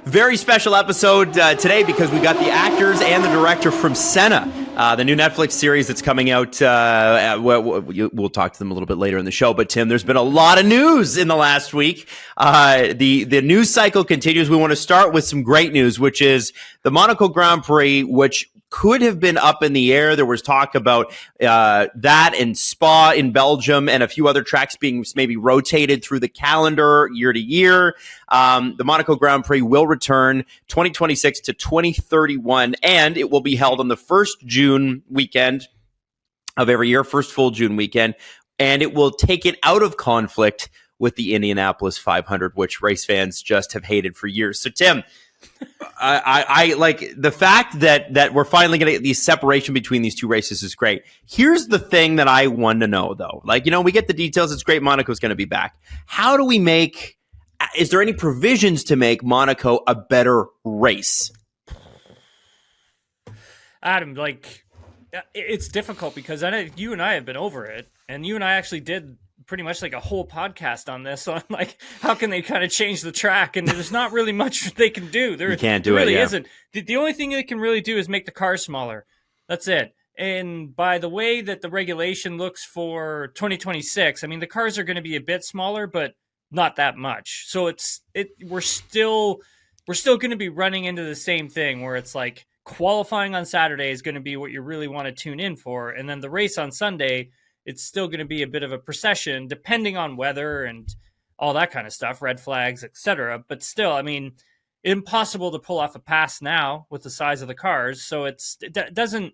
Very special episode today because we got the actors and the director from Senna, the new Netflix series that's coming out. We'll talk to them a little bit later in the show. But Tim, there's been a lot of news in the last week. The news cycle continues. We want to start with some great news, which is the Monaco Grand Prix, which could have been up in the air. There was talk about that and Spa in Belgium and a few other tracks being maybe rotated through the calendar year to year. The Monaco Grand Prix will return 2026 to 2031, and it will be held on the first June weekend of every year, first full June weekend, and it will take it out of conflict with the Indianapolis 500, which race fans just have hated for years. So, Tim, I like the fact that we're finally going to get the separation between these two races is great. Here's the thing that I want to know, though. We get the details. It's great. Monaco's going to be back. How do we make, is there any provisions to make Monaco a better race? Adam, it's difficult because I know you and I have been over it, and you and I actually did pretty much like a whole podcast on this on how can they kind of change the track, and there's not really much they can do. You can't do it. Really yeah. isn't. The only thing they can really do is make the cars smaller. That's it. And by the way that the regulation looks for 2026, I mean the cars are going to be a bit smaller, but not that much. So we're still going to be running into the same thing where it's like qualifying on Saturday is going to be what you really want to tune in for, and then the race on Sunday, it's still going to be a bit of a procession depending on weather and all that kind of stuff, red flags, etc. But still, I mean, impossible to pull off a pass now with the size of the cars. So it doesn't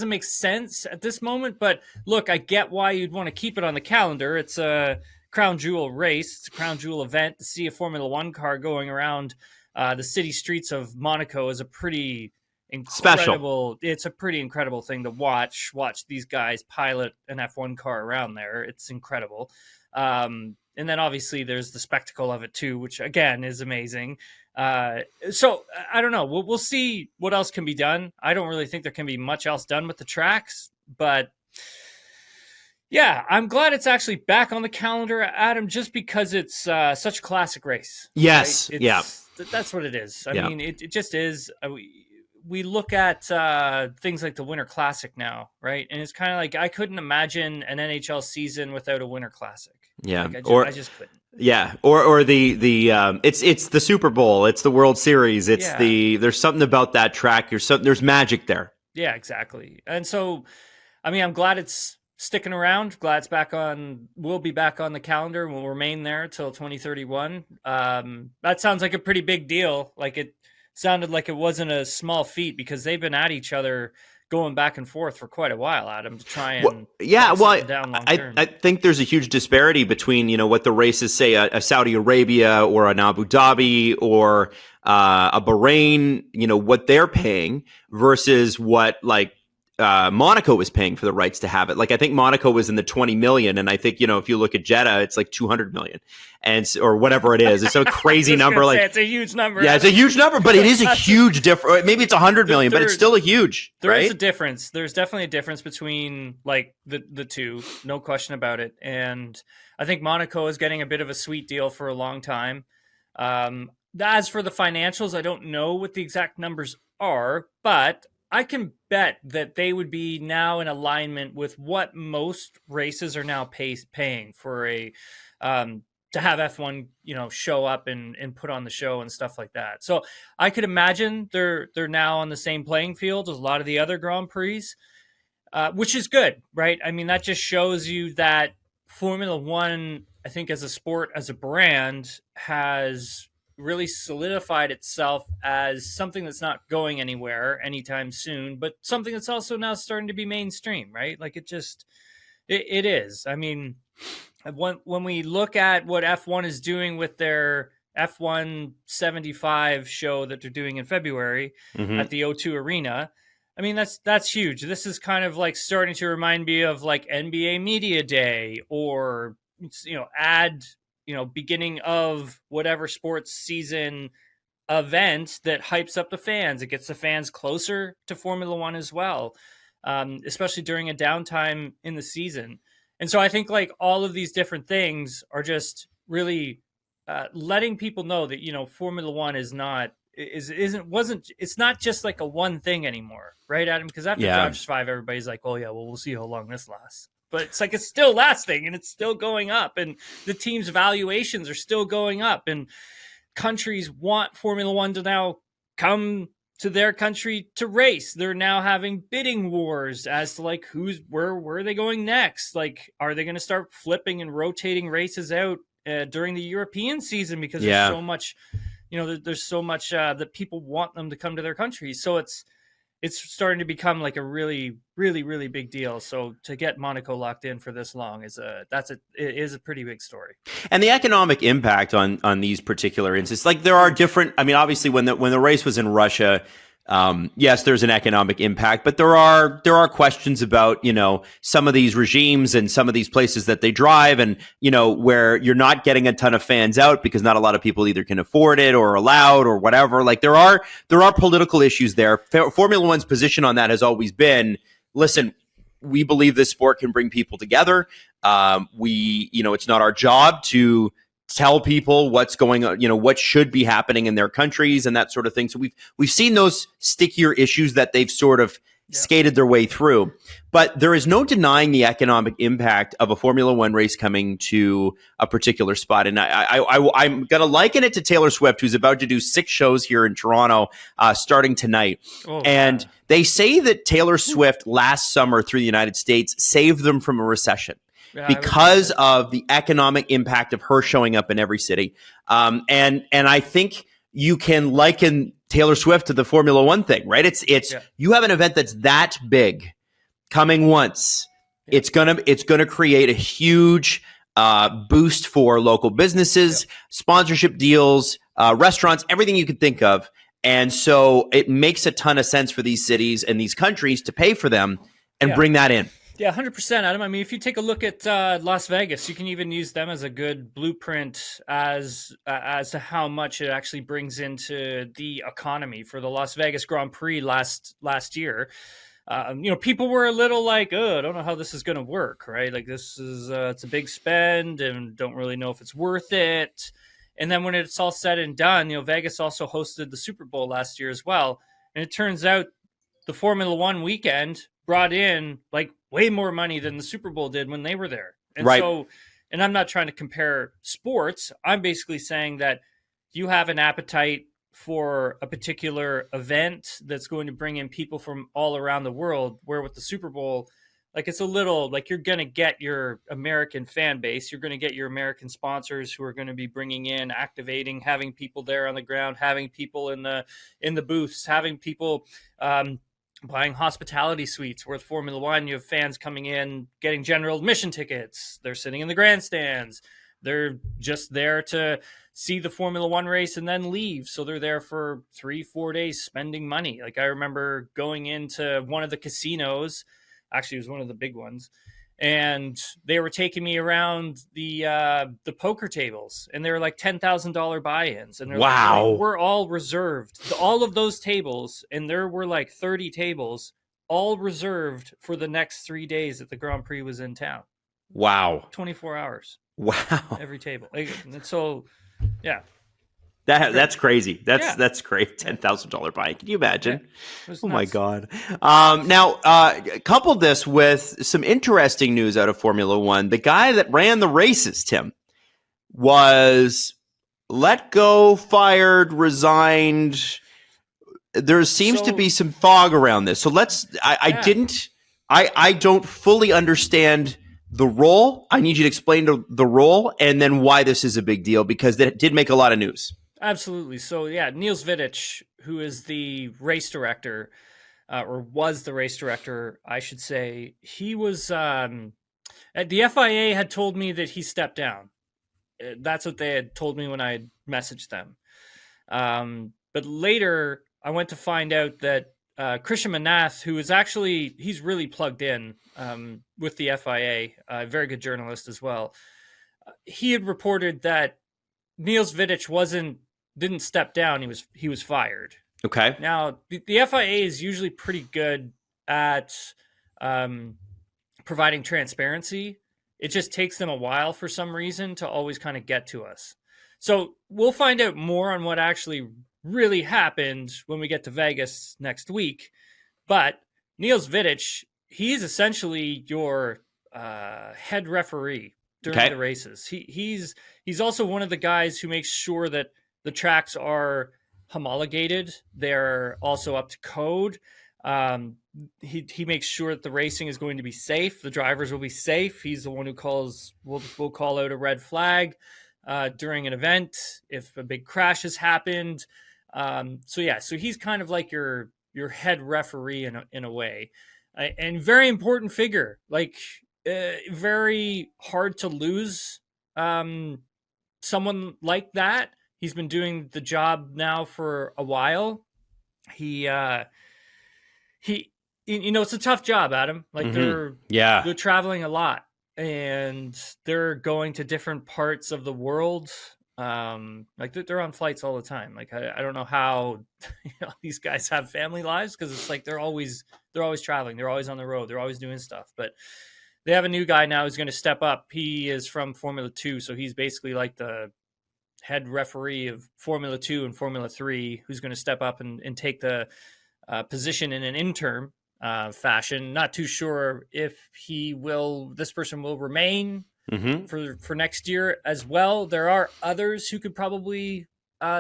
make sense at this moment. But look, I get why you'd want to keep it on the calendar. It's a crown jewel race. It's a crown jewel event. To see a Formula One car going around the city streets of Monaco is a pretty incredible. It's a pretty incredible thing to watch these guys pilot an F1 car around there. It's incredible. And then obviously there's the spectacle of it too, which again is amazing. So I don't know. We'll see what else can be done. I don't really think there can be much else done with the tracks, but yeah, I'm glad it's actually back on the calendar, Adam, just because it's such a classic race. Yes. Right? Yeah. That's what it is. I mean, it just is. We look at things like the Winter Classic now, right? And it's kind of like I couldn't imagine an NHL season without a Winter Classic. Yeah, I just couldn't. Yeah, or the it's the Super Bowl, it's the World Series, there's something about that track. There's magic there. Yeah, exactly. And so, I mean, I'm glad it's sticking around. Glad it's back on. We'll be back on the calendar. We'll remain there till 2031. That sounds like a pretty big deal. Like it sounded like it wasn't a small feat because they've been at each other going back and forth for quite a while, Adam, to try and down long term. I think there's a huge disparity between what the races say a Saudi Arabia or an Abu Dhabi or a Bahrain, what they're paying versus what Monaco was paying for the rights to have it. I think Monaco was in the 20 million. And I think, if you look at Jeddah, it's like 200 million or whatever it is. It's a crazy number. It's a huge number. Yeah, it's a huge number, but it is a huge difference. Maybe it's 100 million, but it's still a huge, There right? is a difference. There's definitely a difference between the two, no question about it. And I think Monaco is getting a bit of a sweet deal for a long time. As for the financials, I don't know what the exact numbers are, but I can bet that they would be now in alignment with what most races are now paying for to have F1, show up and put on the show and stuff like that. So I could imagine they're now on the same playing field as a lot of the other Grand Prix, which is good, right? I mean, that just shows you that Formula One, I think as a sport, as a brand, has really solidified itself as something that's not going anywhere anytime soon, but something that's also now starting to be mainstream, right? It is. I mean, when we look at what F1 is doing with their F1 75 show that they're doing in February at the O2 Arena, I mean, that's huge. This is kind of starting to remind me of NBA Media Day or, beginning of whatever sports season event that hypes up the fans. It gets the fans closer to Formula One as well, especially during a downtime in the season. And so I think all of these different things are just really letting people know that Formula One is not isn't wasn't it's not just like a one thing anymore, right, Adam? Because after Yeah. Drive 5, everybody's like, oh yeah, well, we'll see how long this lasts. But it's like it's still lasting and it's still going up, and the team's valuations are still going up, and countries want Formula One to now come to their country to race. They're now having bidding wars as to like where are they going next? Like, are they going to start flipping and rotating races out during the European season because there's Yeah. so much, there's so much that people want them to come to their country. So it's starting to become like a really, really, really big deal. So to get Monaco locked in for this long is a pretty big story. And the economic impact on these particular instances, like there are different. I mean, obviously, when the race was in Russia, yes, there's an economic impact, but there are questions about some of these regimes and some of these places that they drive, and where you're not getting a ton of fans out because not a lot of people either can afford it or allowed or whatever. Like there are political issues there. Formula One's position on that has always been, listen, we believe this sport can bring people together. It's not our job to tell people what's going on, what should be happening in their countries and that sort of thing. So we've seen those stickier issues that they've sort of skated their way through. But there is no denying the economic impact of a Formula One race coming to a particular spot. And I'm going to liken it to Taylor Swift, who's about to do 6 shows here in Toronto starting tonight. And they say that Taylor Swift last summer through the United States saved them from a recession. Because of the economic impact of her showing up in every city. And I think you can liken Taylor Swift to the Formula One thing, right? It's you have an event that's that big coming once. Yeah. It's gonna create a huge boost for local businesses, sponsorship deals, restaurants, everything you could think of. And so it makes a ton of sense for these cities and these countries to pay for them and bring that in. Yeah, 100%, Adam. I mean, if you take a look at Las Vegas, you can even use them as a good blueprint as to how much it actually brings into the economy for the Las Vegas Grand Prix last year. People were a little like, oh, I don't know how this is going to work, right? Like this is it's a big spend and don't really know if it's worth it. And then when it's all said and done, Vegas also hosted the Super Bowl last year as well. And it turns out the Formula One weekend brought in like way more money than the Super Bowl did when they were there. And so, and I'm not trying to compare sports. I'm basically saying that you have an appetite for a particular event that's going to bring in people from all around the world, where with the Super Bowl, like it's a little like you're going to get your American fan base. You're going to get your American sponsors who are going to be bringing in, activating, having people there on the ground, having people in the booths, having people, buying hospitality suites. With Formula One, you have fans coming in, getting general admission tickets. They're sitting in the grandstands. They're just there to see the Formula One race and then leave. So they're there for 3-4 days spending money. Like I remember going into one of the casinos, actually it was one of the big ones, and they were taking me around the poker tables, and they were like $10,000 buy-ins, and they're wow, like, we're all reserved. All of those tables, and there were like 30 tables, all reserved for the next 3 days that the Grand Prix was in town. Wow, 24 hours. Wow, every table. And so, yeah. That's crazy. That's great. $10,000 buy. Can you imagine? Yeah, oh my God. Now, couple this with some interesting news out of Formula One. The guy that ran the races, Tim, was let go, fired, resigned. There seems to be some fog around this. So I don't fully understand the role. I need you to explain the role and then why this is a big deal, because that did make a lot of news. Absolutely. So, Niels Vittich, who is the race director, or was the race director, I should say, he was, the FIA had told me that he stepped down. That's what they had told me when I had messaged them. But later, I went to find out that Christian Manath, who is actually, he's really plugged in with the FIA, a very good journalist as well. He had reported that Niels Vittich didn't step down. He was fired. Okay. Now the FIA is usually pretty good at providing transparency. It just takes them a while for some reason to always kind of get to us. So we'll find out more on what actually really happened when we get to Vegas next week. But Niels Vidic, he's essentially your head referee during the races. He's also one of the guys who makes sure that the tracks are homologated. They're also up to code. He makes sure that the racing is going to be safe. The drivers will be safe. He's the one who will call out a red flag during an event if a big crash has happened. So he's kind of like your head referee in a way, and very important figure. Like very hard to lose someone like that. He's been doing the job now for a while. He it's a tough job, Adam. Like they're traveling a lot and they're going to different parts of the world. Like they're on flights all the time. Like I don't know how these guys have family lives, because it's like they're always traveling. They're always on the road. They're always doing stuff. But they have a new guy now who's going to step up. He is from Formula 2, so he's basically like the head referee of Formula 2 and Formula 3, who's going to step up and take the position in an interim fashion. Not too sure if this person will remain for next year as well. There are others who could probably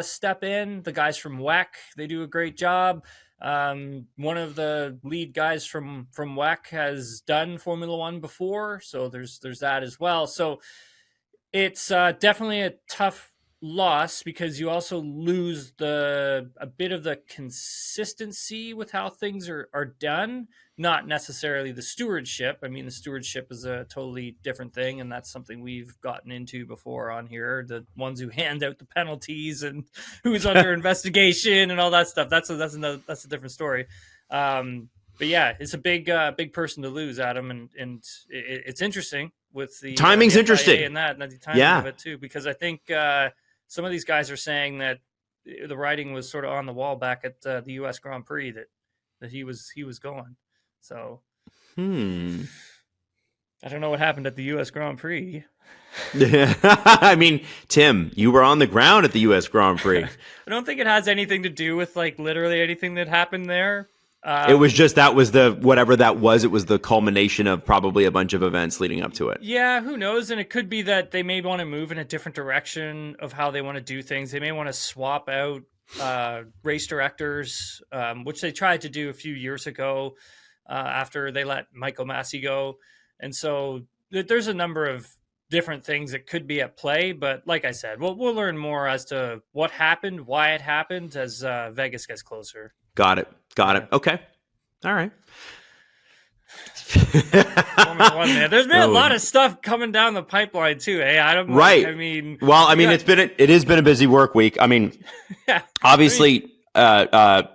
step in. The guys from WEC, they do a great job. One of the lead guys from WEC has done Formula 1 before, so there's that as well. So it's definitely a tough loss, because you also lose a bit of the consistency with how things are done, not necessarily the stewardship. I mean, the stewardship is a totally different thing, and that's something we've gotten into before on here, the ones who hand out the penalties and who's under investigation and all that stuff. That's a different story. But yeah, it's a big person to lose, Adam, and it's interesting with the timing's the interesting and the timing of it too, because I think some of these guys are saying that the writing was sort of on the wall back at the U.S. Grand Prix that he was going. So I don't know what happened at the U.S. Grand Prix. I mean, Tim, you were on the ground at the U.S. Grand Prix. I don't think it has anything to do with like literally anything that happened there. It was just whatever that was. It was the culmination of probably a bunch of events leading up to it. Yeah, who knows? And it could be that they may want to move in a different direction of how they want to do things. They may want to swap out race directors, which they tried to do a few years ago after they let Michael Massey go. And so there's a number of different things that could be at play. But like I said, we'll learn more as to what happened, why it happened, as Vegas gets closer. Got it. Okay. All right. Formula 1, man. There's been a lot of stuff coming down the pipeline too, eh? I don't know. Right. I mean, it has been a busy work week. I mean, obviously, I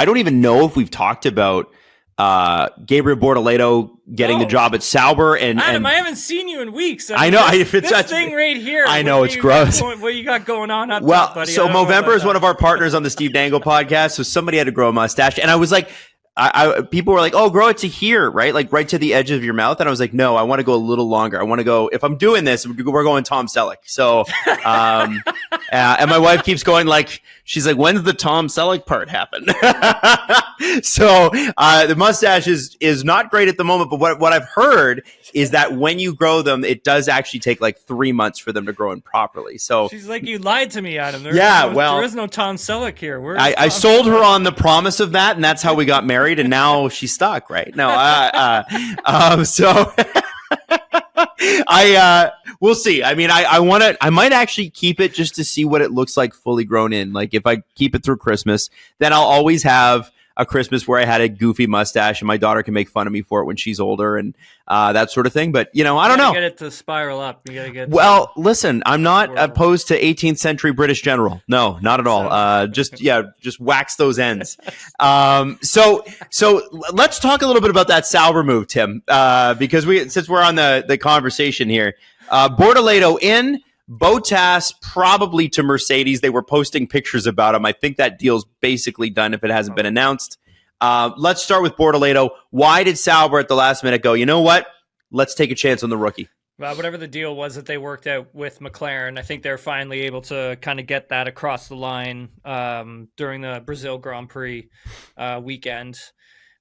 don't even know if we've talked about Gabriel Bortoleto getting the job at Sauber. And Adam, I haven't seen you in weeks. I know. This thing right here. I know, it's gross. What you got going on up well, top, buddy? So Movember is one of our partners on the Steve Dangle podcast. So somebody had to grow a mustache. And I was like, people were like, oh, grow it to here, right? Like right to the edge of your mouth. And I was like, no, I want to go a little longer. I want to go, if I'm doing this, we're going Tom Selleck. So, and my wife keeps going like, she's like, when's the Tom Selleck part happen? So, the mustache is not great at the moment, but what I've heard is that when you grow them, it does actually take like 3 months for them to grow in properly. So she's like, you lied to me, Adam. There is no Tom Selleck here. I sold her on the promise of that, and that's how we got married, and now she's stuck, right? No, so we'll see. I mean, I might actually keep it just to see what it looks like fully grown in. Like if I keep it through Christmas, then I'll always have a Christmas where I had a goofy mustache and my daughter can make fun of me for it when she's older and that sort of thing. But, I don't know. Get it to spiral up. You gotta get listen, I'm not opposed to 18th century British general. No, not at all. Just wax those ends. So let's talk a little bit about that Sauber move, Tim, because since we're on the conversation here, Bortoleto in, Bottas probably to Mercedes. They were posting pictures about him. I think that deal's basically done if it hasn't been announced. Let's start with Bortoleto. Why did Sauber at the last minute go, you know what? Let's take a chance on the rookie? Whatever the deal was that they worked out with McLaren, I think they're finally able to kind of get that across the line during the Brazil Grand Prix weekend,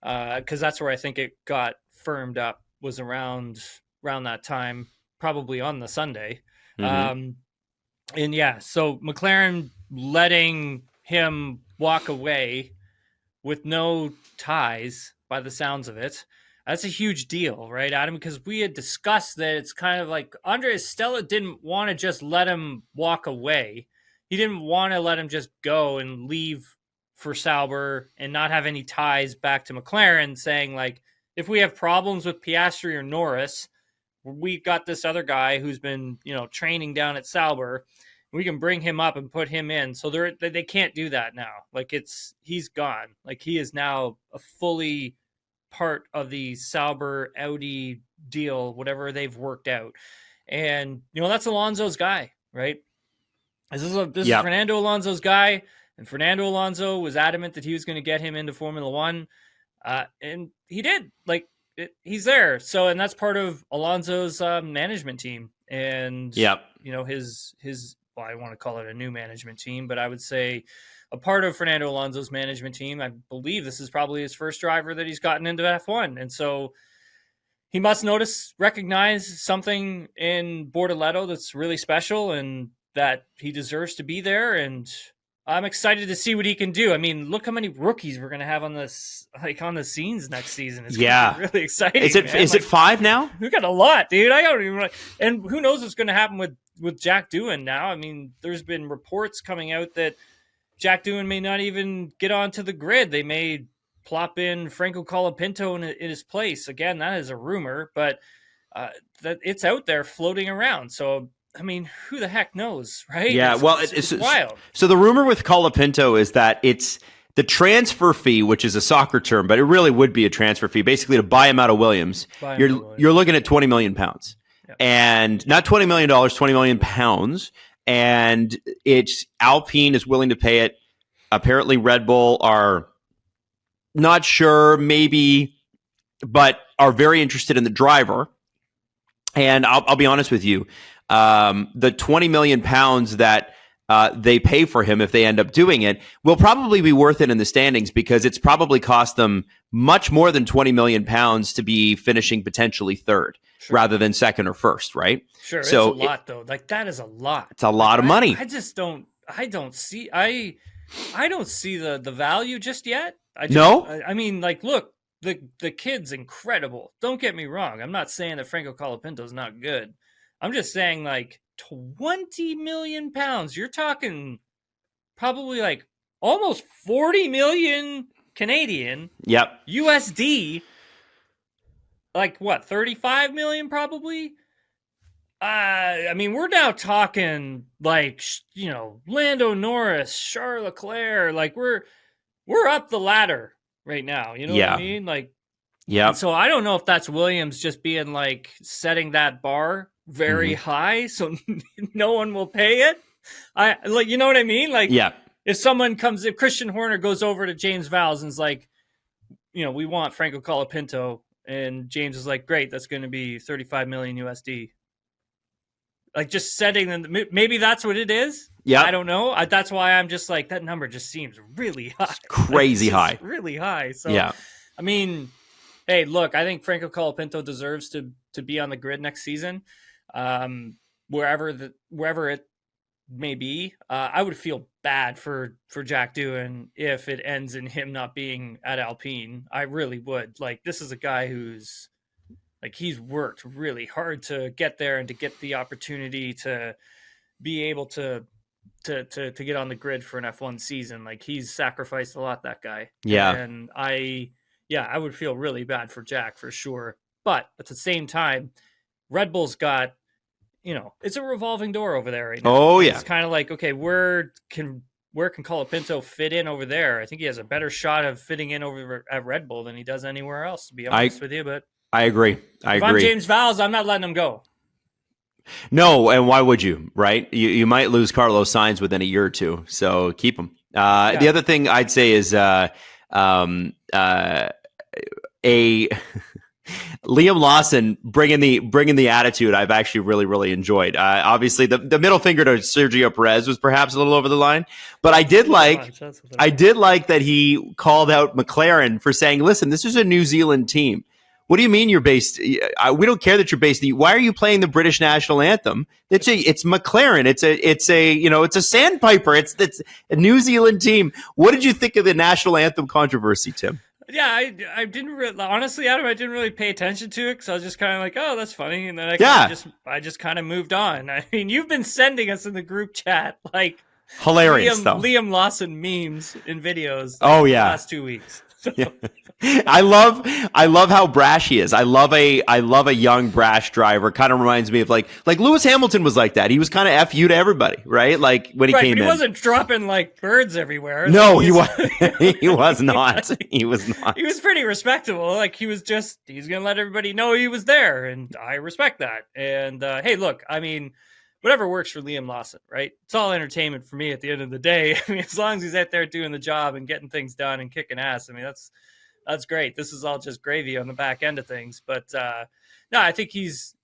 because that's where I think it got firmed up, was around that time, probably on the Sunday. And yeah, so McLaren letting him walk away with no ties, by the sounds of it. That's a huge deal, right, Adam? Because we had discussed that it's kind of like Andres Stella didn't want to just let him walk away. He didn't want to let him just go and leave for Sauber and not have any ties back to McLaren, saying, like, if we have problems with Piastri or Norris, we got this other guy who's been, training down at Sauber. We can bring him up and put him in. So they can't do that now. Like, he's gone. Like, he is now a fully part of the Sauber Audi deal, whatever they've worked out. And, that's Alonso's guy, right? This is Fernando Alonso's guy. And Fernando Alonso was adamant that he was going to get him into Formula One. And he did. Like, he's there. So, and that's part of Alonso's management team. And, his well, I don't want to call it a new management team, but I would say a part of Fernando Alonso's management team. I believe this is probably his first driver that he's gotten into F1. And so he must recognize something in Bortoleto that's really special and that he deserves to be there. And I'm excited to see what he can do. I mean, look how many rookies we're going to have on this, on the scenes next season. It's gonna be really exciting. Is it 5 now? We got a lot, dude. I don't even. And who knows what's going to happen with Jack Doohan now? I mean, there's been reports coming out that Jack Doohan may not even get onto the grid. They may plop in Franco Colapinto in his place. Again, that is a rumor, but that it's out there floating around. So, I mean, who the heck knows, right? Yeah, it's wild. So the rumor with Colapinto is that it's the transfer fee, which is a soccer term, but it really would be a transfer fee, basically to buy him out of Williams. You're looking at £20 million. Yep. And not $20 million, £20 million. And it's Alpine is willing to pay it. Apparently Red Bull are not sure, maybe, but are very interested in the driver. And I'll be honest with you. The £20 million that they pay for him, if they end up doing it, will probably be worth it in the standings, because it's probably cost them much more than £20 million to be finishing potentially third rather than second or first, right? Sure. So it's a lot, though. Like, that is a lot. It's a lot of money. I don't see the value just yet. I mean, like, look, the kid's incredible. Don't get me wrong. I'm not saying that Franco Colapinto's not good. I'm just saying, like, £20 million. You're talking probably like almost 40 million Canadian. Yep. USD. Like, what, 35 million probably? I mean, we're now talking like, Lando Norris, Charles Leclerc. Like, we're up the ladder right now. You know what I mean? Like, yeah. So I don't know if that's Williams just being like setting that bar very high so no one will pay it. You know what I mean? Like, if Christian Horner goes over to James Vowles and's like, we want Franco Colapinto, and James is like, great, that's going to be 35 million USD. Like, just setting them, maybe that's what it is. Yeah. I don't know. That's why I'm just like, that number just seems really high. It's crazy high. Really high. So, I mean, hey, look, I think Franco Colapinto deserves to be on the grid next season. Wherever it may be. I would feel bad for Jack Doohan if it ends in him not being at Alpine. I really would. Like, this is a guy who's, like, he's worked really hard to get there and to get the opportunity to be able to get on the grid for an F1 season. Like, he's sacrificed a lot, that guy. Yeah. And I would feel really bad for Jack for sure. But at the same time, Red Bull's got, it's a revolving door over there right now. Oh, yeah. It's kind of like, okay, where can Colapinto fit in over there? I think he has a better shot of fitting in over at Red Bull than he does anywhere else, to be honest with you. But I agree. If I'm James Vowles, I'm not letting him go. No, and why would you, right? You might lose Carlos Sainz within a year or two, so keep him. The other thing I'd say is Liam Lawson bringing the attitude I've actually really enjoyed. Obviously, the middle finger to Sergio Perez was perhaps a little over the line, but I did like that he called out McLaren for saying, "Listen, this is a New Zealand team. What do you mean you're based? We don't care that you're based. Why are you playing the British national anthem? It's McLaren. It's a sandpiper. It's a New Zealand team. What did you think of the national anthem controversy, Tim?" Yeah, I didn't really, honestly, Adam, I didn't really pay attention to it because I was just kind of like, oh, that's funny, and then I just kind of moved on. I mean, you've been sending us in the group chat like hilarious Liam Lawson memes and videos. The last 2 weeks. So. Yeah. I love how brash he is. I love a young brash driver. Kind of reminds me of like Lewis Hamilton was like that. He was kind of F you to everybody, right? Like when he came in. He wasn't dropping like birds everywhere. No, he was he was not. He was not. He was pretty respectable. Like he's gonna let everybody know he was there, and I respect that. And hey, look, I mean, whatever works for Liam Lawson, right? It's all entertainment for me at the end of the day. I mean, as long as he's out there doing the job and getting things done and kicking ass, I mean, that's great. This is all just gravy on the back end of things. But no, I think he's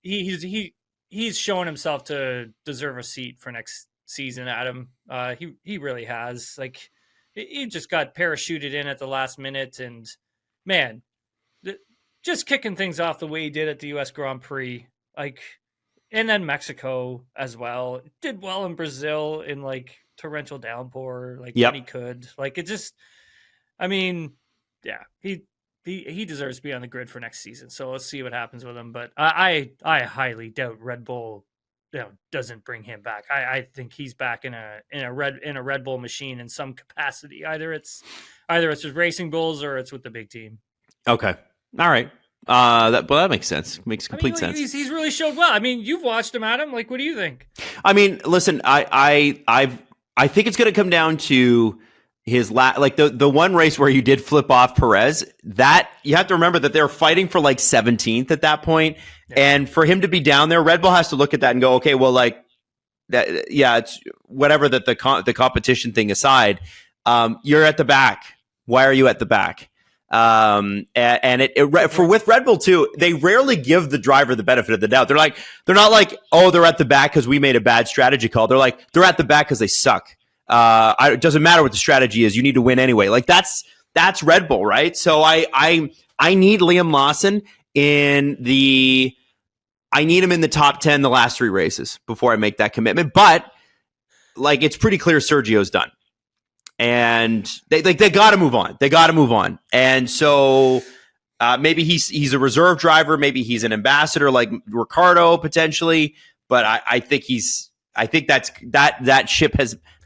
shown himself to deserve a seat for next season, Adam. He really has. Like, he just got parachuted in at the last minute, and man, just kicking things off the way he did at the U.S. Grand Prix, like. And then Mexico as well. Did well in Brazil in like torrential downpour, like when he could. Like it just, I mean, yeah, he deserves to be on the grid for next season. So let's see what happens with him. But I highly doubt Red Bull, doesn't bring him back. I think he's back in a Red Bull machine in some capacity. Either it's with Racing Bulls or it's with the big team. Okay, all right. That makes sense. Makes complete sense. He's really showed well. I mean, you've watched him, Adam. Like, what do you think? I mean, listen, I think it's going to come down to his like the one race where you did flip off Perez. That you have to remember that they're fighting for like 17th at that point, and for him to be down there, Red Bull has to look at that and go, okay, well, like that, yeah, it's whatever that the competition thing aside, you're at the back. Why are you at the back? And with Red Bull too, they rarely give the driver the benefit of the doubt. They're not like, oh, they're at the back because we made a bad strategy call. They're like, they're at the back because they suck. It doesn't matter what the strategy is. You need to win anyway. Like that's Red Bull, right? So I need Liam Lawson I need him in the top 10 the last 3 races before I make that commitment. But like, it's pretty clear Sergio's done. And they got to move on. They got to move on. And so maybe he's a reserve driver. Maybe he's an ambassador like Ricardo potentially. But I think that ship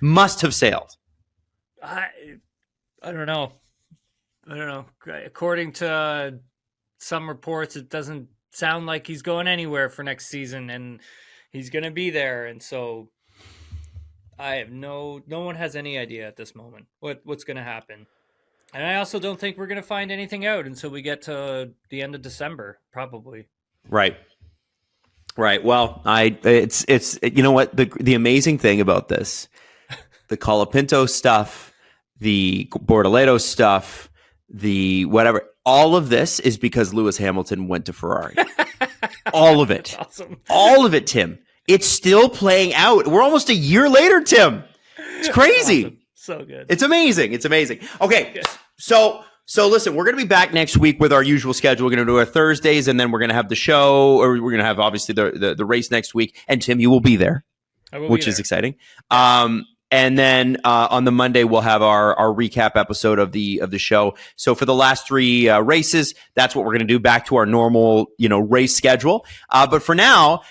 must have sailed. I don't know. According to some reports, it doesn't sound like he's going anywhere for next season, and he's going to be there. And so. I have no one has any idea at this moment what's going to happen. And I also don't think we're going to find anything out until we get to the end of December, probably. Right. Well, it's you know what, the amazing thing about this, the Colapinto stuff, the Bortoleto stuff, the whatever, all of this is because Lewis Hamilton went to Ferrari. All of it. That's awesome. All of it, Tim. It's still playing out. We're almost a year later, Tim. It's crazy. Awesome. So good. It's amazing. Okay, so listen, we're going to be back next week with our usual schedule. We're going to do our Thursdays, and then we're going to have the show, or we're going to have obviously the race next week. And Tim, you will be there, which is exciting. And then on the Monday, we'll have our recap episode of the show. So for the last 3 races, that's what we're going to do, back to our normal race schedule. But for now.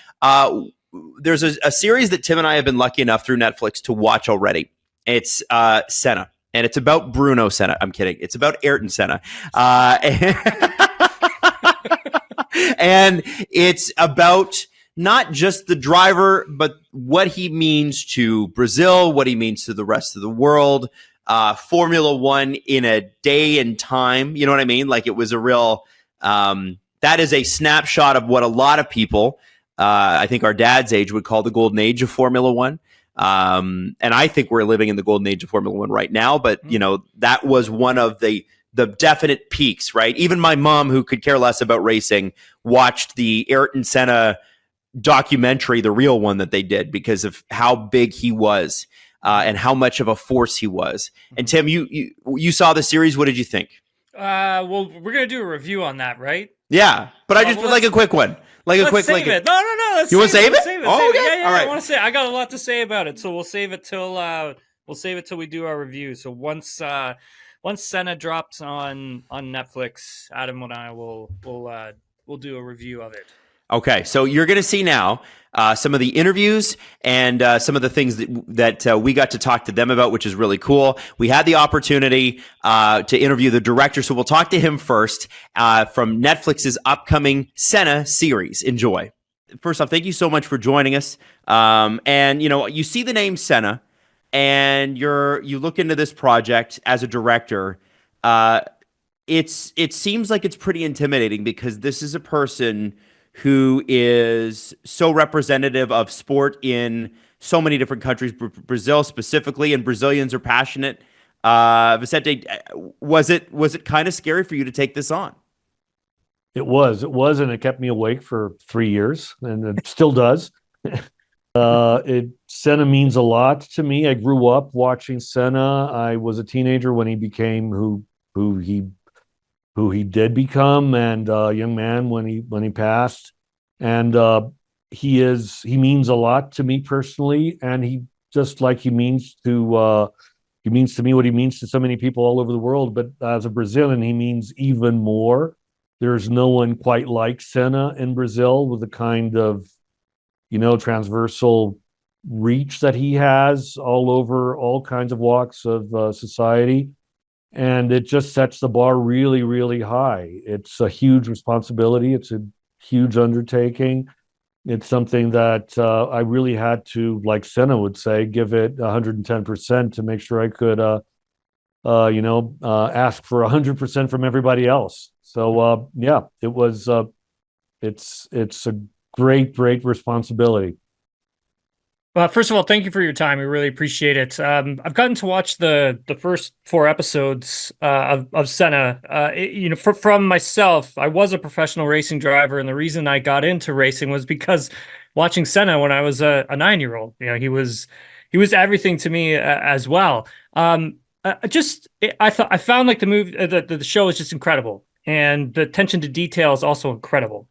There's a series that Tim and I have been lucky enough through Netflix to watch already. It's Senna, and it's about Bruno Senna. I'm kidding. It's about Ayrton Senna. And it's about not just the driver, but what he means to Brazil, what he means to the rest of the world. Formula One in a day and time. You know what I mean? Like, it was a real that is a snapshot of what a lot of people I think our dad's age would call the golden age of Formula One. And I think we're living in the golden age of Formula One right now. But, that was one of the the definite peaks, right? Even my mom, who could care less about racing, watched the Ayrton Senna documentary, the real one that they did, because of how big he was and how much of a force he was. And Tim, you saw the series. What did you think? Well, we're gonna do a review on that, right? Yeah, but I just like a quick one, Let's save it. No. You want to save it? Save it. Oh, okay. Yeah. All right. I want to say I got a lot to say about it, so we'll save it till we do our review. So once Senna drops on Netflix, Adam and I will do a review of it. Okay, so you're going to see now some of the interviews and some of the things that we got to talk to them about, which is really cool. We had the opportunity to interview the director, so we'll talk to him first from Netflix's upcoming Senna series. Enjoy. First off, thank you so much for joining us. And you see the name Senna, and you look into this project as a director. It seems like it's pretty intimidating because this is a person who is so representative of sport in so many different countries, Brazil specifically, and Brazilians are passionate. Vicente, was it kind of scary for you to take this on? It was, and it kept me awake for 3 years, and it still does. Senna means a lot to me. I grew up watching Senna. I was a teenager when he became who he did become, and a young man when he passed. And he means a lot to me personally, and he just like he means to me what he means to so many people all over the world. But as a Brazilian, he means even more. There's no one quite like Senna in Brazil with the kind of transversal reach that he has all over all kinds of walks of society. And it just sets the bar really, really high. It's a huge responsibility. It's a huge undertaking. It's something that I really had to, like Senna would say, give it 110% to make sure I could, ask for 100% from everybody else. So it was. It's a great responsibility. Well, first of all, thank you for your time. We really appreciate it. I've gotten to watch the first 4 episodes of Senna. From myself, I was a professional racing driver, and the reason I got into racing was because watching Senna when I was a 9-year-old. He was everything to me as well. I found like the movie, the show is just incredible, and the attention to detail is also incredible.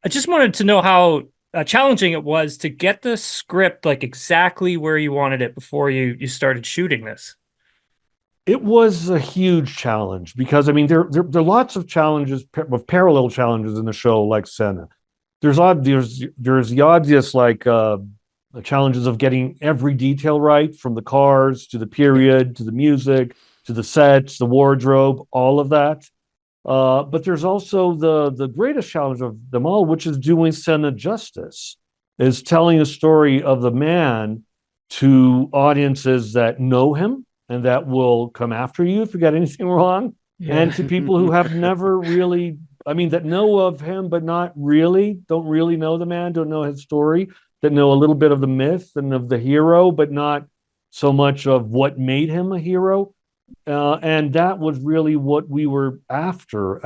I just wanted to know how challenging it was to get the script like exactly where you wanted it before you started shooting this. It was a huge challenge because there are lots of challenges, of parallel challenges in the show, like Senna. There's the obvious the challenges of getting every detail right, from the cars to the period to the music to the sets, the wardrobe, all of that. But there's also the greatest challenge of them all, which is doing Senna justice, is telling a story of the man to audiences that know him and that will come after you if you get anything wrong, and to people who have never really, that know of him but don't really know the man, don't know his story, that know a little bit of the myth and of the hero, but not so much of what made him a hero. And that was really what we were after.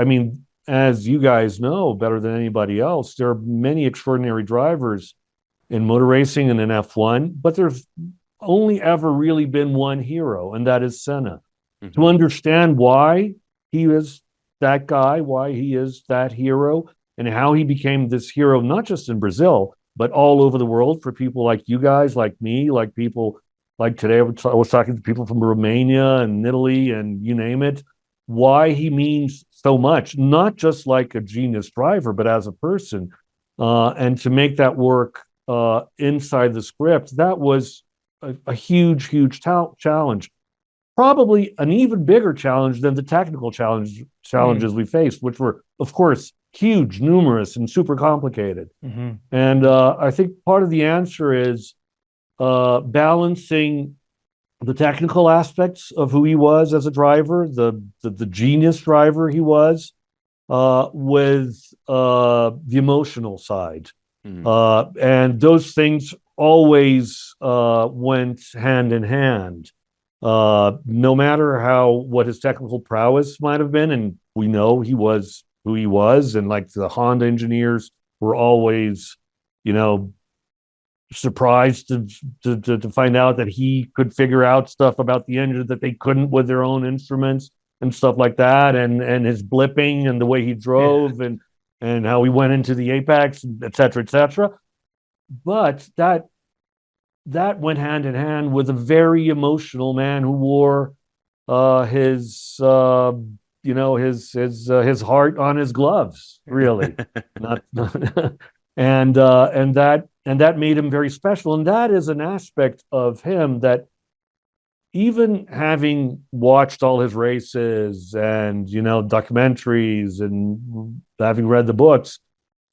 As you guys know better than anybody else, there are many extraordinary drivers in motor racing and in F1, but there's only ever really been one hero, and that is Senna. Mm-hmm. To understand why he is that guy, why he is that hero, and how he became this hero, not just in Brazil, but all over the world for people like you guys, like me, like people like today. I was talking to people from Romania and Italy and you name it, why he means so much, not just like a genius driver, but as a person. And to make that work inside the script, that was a huge challenge. Probably an even bigger challenge than the technical challenges we faced, which were, of course, huge, numerous, and super complicated. Mm-hmm. And I think part of the answer is balancing the technical aspects of who he was as a driver, the genius driver he was, with the emotional side. Mm-hmm. And those things always went hand in hand. No matter what his technical prowess might have been, and we know he was who he was, and like the Honda engineers were always, surprised to find out that he could figure out stuff about the engine that they couldn't with their own instruments and stuff like that, and his blipping and the way he drove and how he went into the apex, et cetera, et cetera. But that went hand in hand with a very emotional man who wore his his heart on his gloves, really. not and that made him very special. And that is an aspect of him that, even having watched all his races and documentaries and having read the books,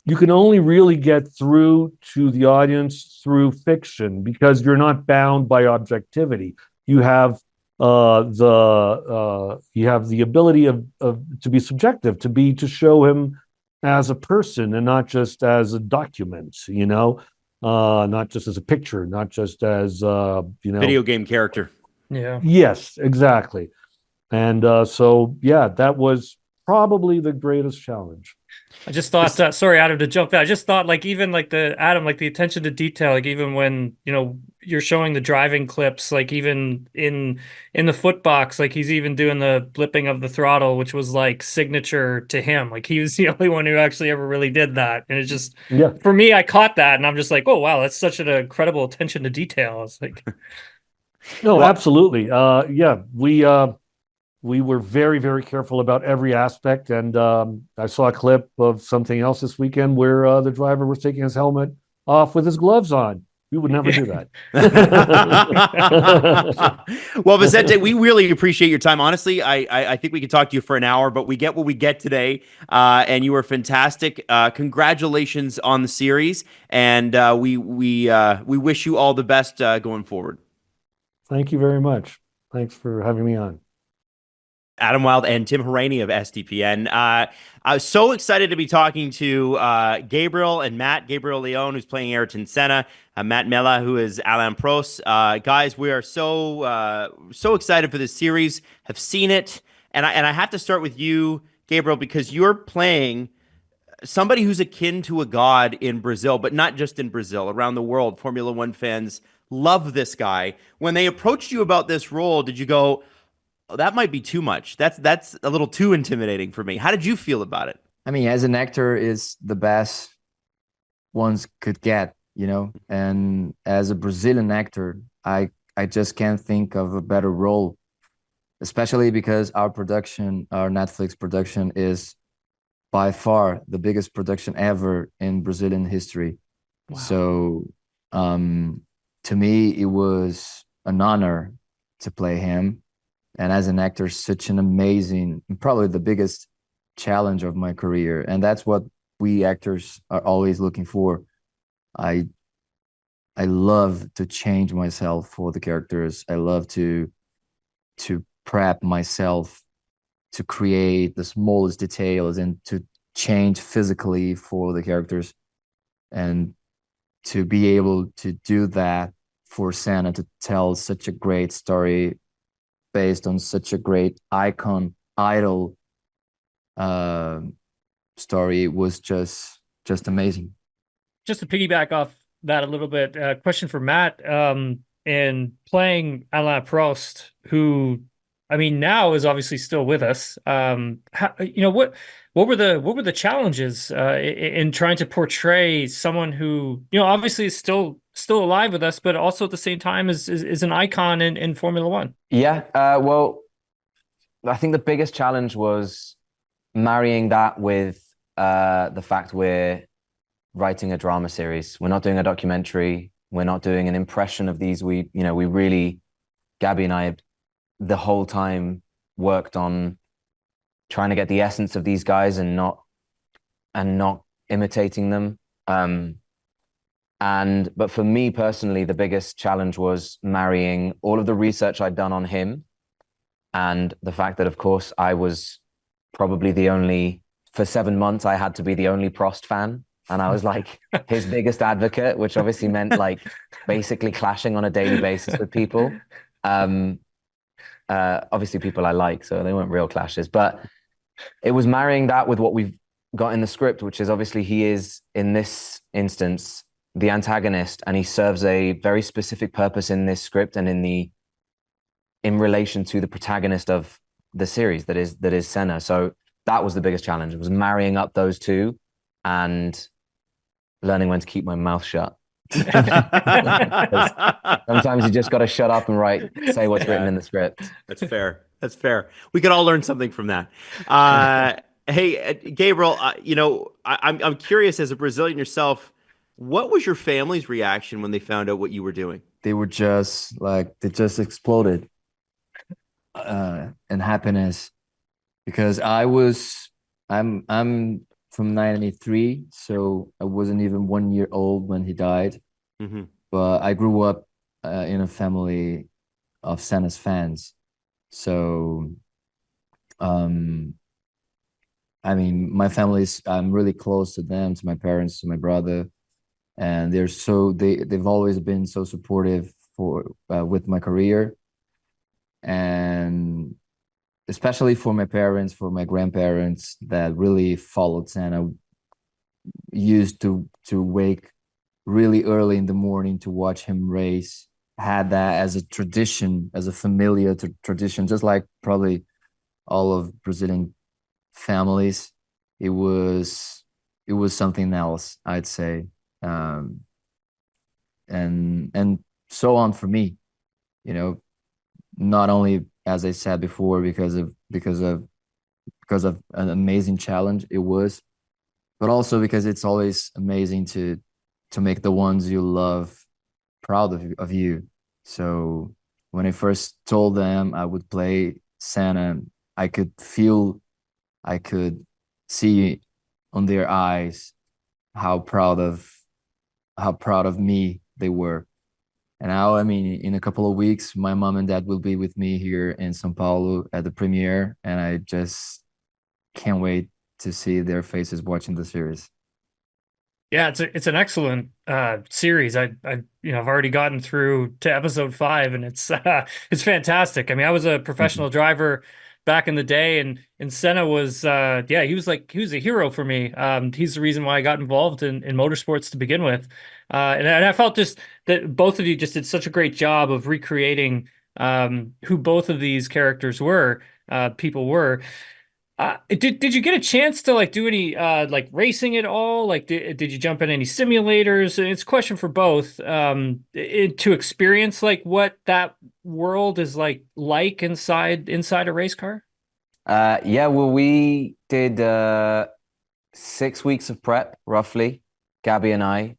you can only really get through to the audience through fiction, because you're not bound by objectivity. You have the ability of to be subjective, to show him as a person and not just as a document, not just as a picture, not just as video game character. Yeah. Yes, exactly. And so that was probably the greatest challenge. I just thought, sorry, Adam, to jump in. I just thought, like, even like the attention to detail, like even when, you're showing the driving clips, like even in the foot box, like he's even doing the blipping of the throttle, which was like signature to him. Like he was the only one who actually ever really did that. And it's just, for me, I caught that and I'm just like, oh, wow, that's such an incredible attention to detail. It's like, no, absolutely. We were very, very careful about every aspect. And I saw a clip of something else this weekend where the driver was taking his helmet off with his gloves on. We would never do that. Well, Vicente, we really appreciate your time. Honestly, I think we could talk to you for an hour, but we get what we get today. And you were fantastic. Congratulations on the series. And we wish you all the best going forward. Thank you very much. Thanks for having me on. Adam Wilde and Tim Hauraney of SDPN. I was so excited to be talking to Gabriel and Matt. Gabriel Leone, who's playing Ayrton Senna. Matt Mella, who is Alain Prost. Guys, we are so excited for this series. Have seen it, and I have to start with you, Gabriel, because you're playing somebody who's akin to a god in Brazil, but not just in Brazil, around the world. Formula One fans love this guy. When they approached you about this role, did you go, oh, that might be too much? That's a little too intimidating for me. How did you feel about it? I mean, as an actor, is the best ones could get, and as a Brazilian actor, I just can't think of a better role, especially because our Netflix production, is by far the biggest production ever in Brazilian history. Wow. So to me, it was an honor to play him. And as an actor, such an amazing, probably the biggest challenge of my career. And that's what we actors are always looking for. I love to change myself for the characters. I love to prep myself to create the smallest details and to change physically for the characters. And to be able to do that for Senna, to tell such a great story based on such a great idol story, was just amazing. Just to piggyback off that a little bit, question for Matt, and playing Alain Prost, who, I mean, now is obviously still with us. What were the challenges in trying to portray someone who, obviously is still alive with us, but also at the same time is an icon in Formula One? Yeah, well, I think the biggest challenge was marrying that with the fact we're writing a drama series. We're not doing a documentary. We're not doing an impression of these. We really, Gabby and I, the whole time worked on trying to get the essence of these guys and not imitating them. But for me personally, the biggest challenge was marrying all of the research I'd done on him and the fact that, of course, I was probably for 7 months, I had to be the only Prost fan. And I was like his biggest advocate, which obviously meant like basically clashing on a daily basis with people. Obviously, people I like, so they weren't real clashes. But it was marrying that with what we've got in the script, which is obviously he is, in this instance, the antagonist, and he serves a very specific purpose in this script and in relation to the protagonist of the series that is Senna. So that was the biggest challenge. It was marrying up those two and learning when to keep my mouth shut. Sometimes you just got to shut up and say what's written in the script. That's fair. That's fair. We could all learn something from that. Hey, Gabriel, I'm curious, as a Brazilian yourself, what was your family's reaction when they found out what you were doing? They were just like, they just exploded in happiness, because I'm from 93, so I wasn't even 1 year old when he died. Mm-hmm. But I grew up in a family of Senna's fans. So, I mean, my family's, I'm really close to them, to my parents, to my brother, and they've always been so supportive with my career, and especially for my parents, for my grandparents that really followed Senna, used to wake really early in the morning to watch him race, had that as a tradition, as a familiar tradition, just like probably all of Brazilian families. It was something else, I'd say. And so on for me, not only, as I said before, because of an amazing challenge it was, but also because it's always amazing to make the ones you love proud of you. So when I first told them I would play Senna, I could see on their eyes how proud of me they were. And now, I mean, in a couple of weeks, my mom and dad will be with me here in São Paulo at the premiere, and I just can't wait to see their faces watching the series. Yeah, it's an excellent series. I've already gotten through to episode 5, and it's fantastic. I mean, I was a professional driver back in the day, and Senna was he was a hero for me. He's the reason why I got involved in motorsports to begin with. And I felt just that both of you just did such a great job of recreating who both of these characters were, people were. Did you get a chance to do any racing at all? Did you jump in any simulators? It's a question for both. To experience what that world is like inside a race car. Yeah, well, we did 6 weeks of prep, roughly. Gabby and I.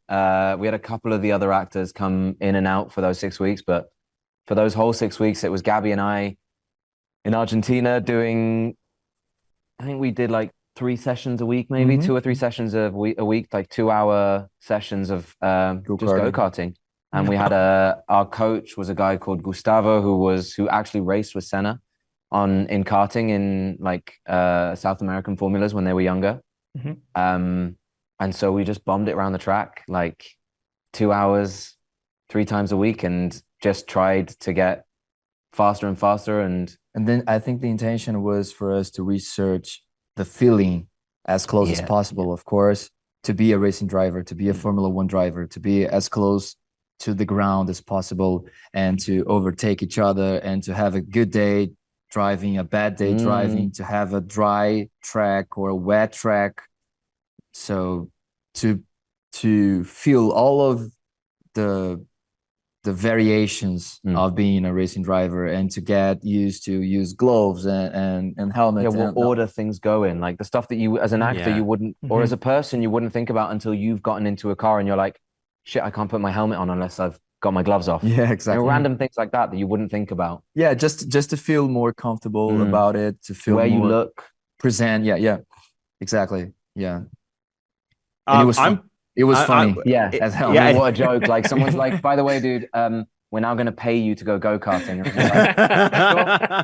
We had a couple of the other actors come in and out for those 6 weeks, but for those whole 6 weeks, it was Gabby and I in Argentina doing. I think we did 3 sessions a week, maybe 2 or 3 sessions a week, 2-hour sessions of just go-karting. And we had our coach was a guy called Gustavo who actually raced with Senna in karting in South American formulas when they were younger. And so we just bombed it around the track 2 hours, 3 times a week, and just tried to get faster and faster. And then I think the intention was for us to research the feeling as close as possible, of course, to be a racing driver, to be a Formula One driver, to be as close to the ground as possible, and to overtake each other, and to have a good day driving, a bad day driving, to have a dry track or a wet track. So to feel all of the variations of being a racing driver, and to get used to use gloves and helmets. Yeah, what order things go in, the stuff that you, as an actor, you wouldn't, or as a person, you wouldn't think about until you've gotten into a car and you're like, shit, I can't put my helmet on unless I've got my gloves off. Yeah, exactly. Random things like that you wouldn't think about. Yeah, just to feel more comfortable about it, to feel where more you look. Present. Yeah, exactly. Yeah. And it was fun. It was funny. As hell. Yeah. What a joke. Someone's like, by the way, dude, we're now going to pay you to go go-karting.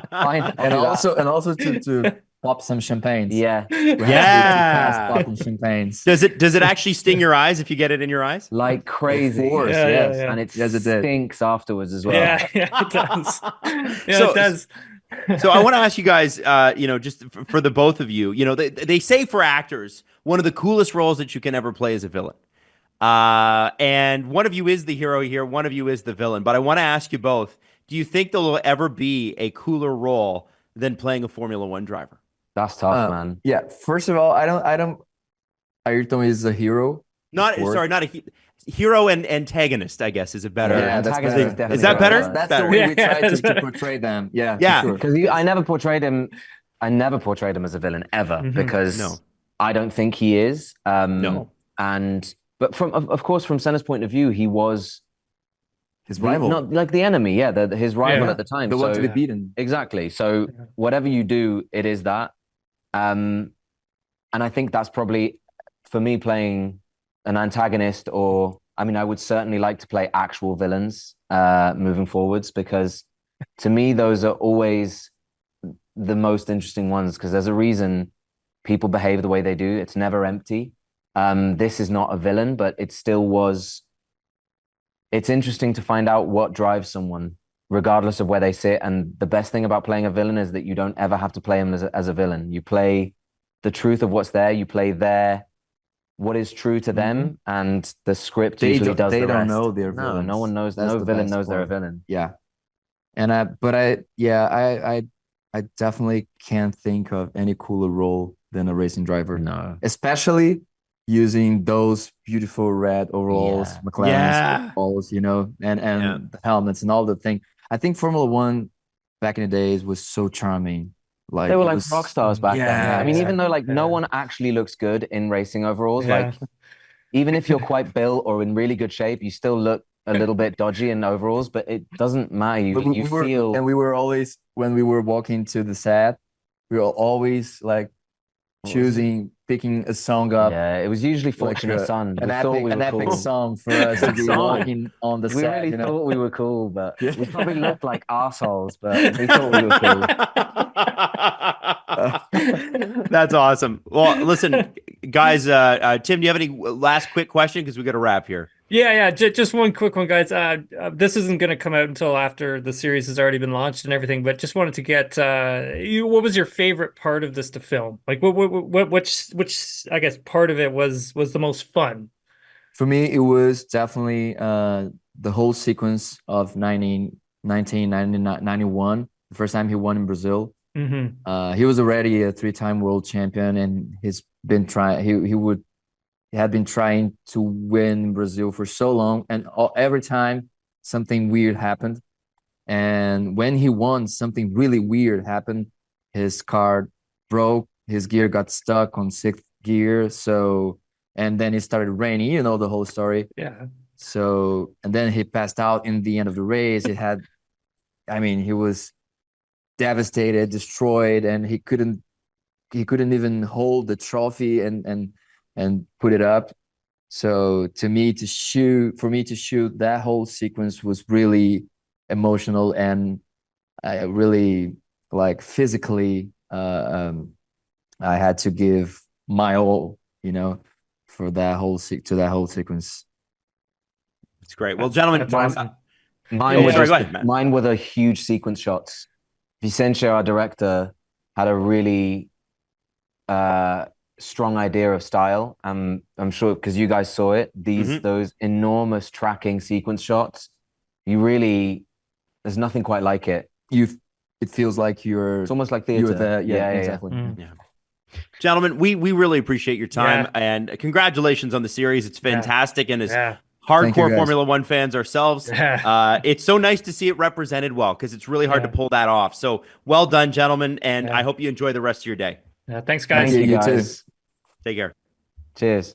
Fine, and also to pop some champagnes. Yeah. Popping champagnes. Does it actually sting your eyes if you get it in your eyes? Like crazy. Of course, yes. And it stinks afterwards as well. Yeah, it does. It does. So I want to ask you guys, just for the both of you, they say for actors, one of the coolest roles that you can ever play is a villain. And one of you is the hero here, one of you is the villain. But I want to ask you both, do you think there will ever be a cooler role than playing a Formula One driver? That's tough, man. Yeah. First of all, I don't. Ayrton is a hero. Not a hero and antagonist, I guess, is a better. Yeah, that's Antagonist better. is definitely Is that better? That's Better. the way we Yeah, try that's to better. portray them. Yeah, Yeah. for sure. Because I never portrayed him. I never portrayed him as a villain ever because No. I don't think he is. No. But of course, from Senna's point of view, he was His rival, not like the enemy. Yeah, his rival Yeah. at the time. the one to So be beaten. exactly. So whatever you do, it is that. And I think that's probably for me playing an antagonist, or I mean, I would certainly like to play actual villains moving forwards, because to me those are always the most interesting ones, because there's a reason people behave the way they do. It's never empty. This is not a villain, but it still was. It's interesting to find out what drives someone, regardless of where they sit. And the best thing about playing a villain is that you don't ever have to play him as a villain. You play the truth of what's there. You play what is true to them, and the script usually does the rest. They don't know they're No, villains. no one knows. That's No the villain best knows they're a part. villain. Yeah, and I definitely can't think of any cooler role than a racing driver. No. Especially using those beautiful red overalls, Yeah. McLaren's Yeah. overalls, and Yeah. the helmets and all the thing. I think Formula One back in the days was so charming. Like They were it like was- rock stars back then. Yeah, I mean, even though exactly. no one actually looks good in racing overalls, Yeah. like even if you're quite built or in really good shape, you still look a little bit dodgy in overalls, but it doesn't matter. You, But you feel and we were always, when we were walking to the set, we were always like picking a song up, yeah, it was usually like Fortunate Son. an We thought we epic, were cool. song for us to be Song. walking on the We set. really thought we were cool, but Yeah. we probably looked like assholes, but we thought we were cool. That's awesome. Well, listen, guys, Tim, do you have any last quick question? Because we got to wrap here. Yeah. Just one quick one, guys. This isn't going to come out until after the series has already been launched and everything, but just wanted to get what was your favorite part of this to film? Like, which I guess part of it was the most fun? For me, it was definitely the whole sequence of 1991, the first time he won in Brazil. Mm-hmm. He was already a three-time world champion, and he's been trying. He had been trying to win in Brazil for so long, and every time something weird happened. And when he won, something really weird happened. His car broke. His gear got stuck on sixth gear. And then it started raining. You know the whole story. Yeah. So, and then he passed out in the end of the race. He was devastated, destroyed, and he couldn't even hold the trophy and put it up. So for me to shoot that whole sequence was really emotional, and I really, like, physically I had to give my all, for that whole sequence. It's great. Well, gentlemen, That's awesome. Mine Yeah, were sorry, go ahead, Matt. mine were the huge sequence shots. Vicencio, our director, had a really strong idea of style. I'm sure because you guys saw it. Those enormous tracking sequence shots. There's nothing quite like it. It feels like It's almost like theater. you're there. Yeah, yeah. exactly. Mm. Yeah. Gentlemen, we really appreciate your time, and congratulations on the series. It's fantastic, and as Yeah. Thank you, hardcore guys. Formula One fans ourselves, Yeah. it's so nice to see it represented well, because it's really hard to pull that off. So well done, gentlemen, and I hope you enjoy the rest of your day. Yeah. Thanks, guys. Thank you. guys. Take care. Cheers.